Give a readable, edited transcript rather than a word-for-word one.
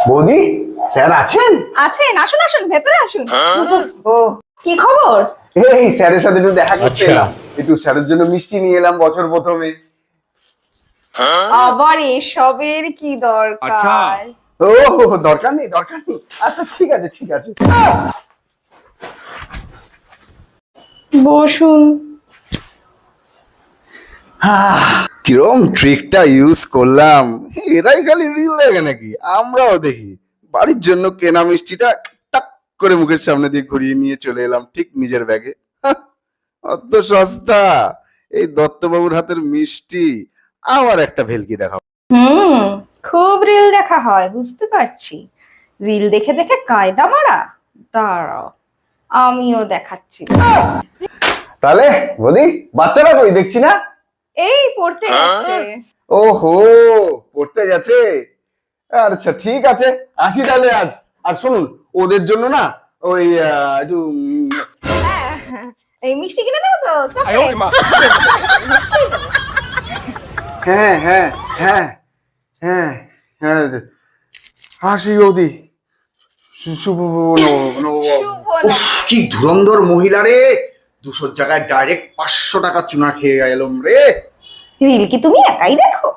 বৌদি, স্যার আছেন? আছেন, আসুন আসুন, ভেতরে আসুন। ও, কি খবর? এই স্যারের সাথে একটু দেখা করতে এলাম, একটু স্যারের জন্য মিষ্টি নিয়ে এলাম বছর প্রথমে। আবার এসবের কি দরকার? ও, দরকার নেই, দরকার নেই। আচ্ছা ঠিক আছে, ঠিক আছে। বসুন। কিরম ট্রিকটা ইউজ করলাম, এরাই খালি রিল দেখে নাকি? আমরাও দেখি। বাড়ির জন্য কেনা মিষ্টিটা টাক করে মুখের সামনে দিয়ে ঘুরিয়ে নিয়ে চলে এলাম ঠিক নিজের ব্যাগে। অত সস্তা এই দত্তবাবুর হাতের মিষ্টি। আবার একটা ভেলকি দেখাবো। হুম, খুব রিল দেখা হয়, বুঝতে পারছি। রিল দেখে দেখে কায়দা মারা। দাঁড়াও, আমিও দেখাচ্ছি। তাহলে বৌদি, বাচ্চারা কই দেখছি না? এই পড়তে গেছে। ওহো, পড়তে গেছে। আচ্ছা ঠিক আছে, আসি তাহলে আজ। আর শুনুন, ওদের জন্য না ওই একটু হ্যাঁ, এই মিষ্টি কিনে দেবো তো, চকলেট? নিশ্চয়ই দেবো। হ্যাঁ হ্যাঁ হ্যাঁ হ্যাঁ হ্যাঁ, হাসি বৌদি। শুভ নববর্ষ। শুভ উফ, কি ধুরন্ধর মহিলা রে! 200 জায়গায় ডাইরেক্ট 500 টাকা চুনা খেয়ে গেলাম রে। রিল কি তুমি একাই দেখো?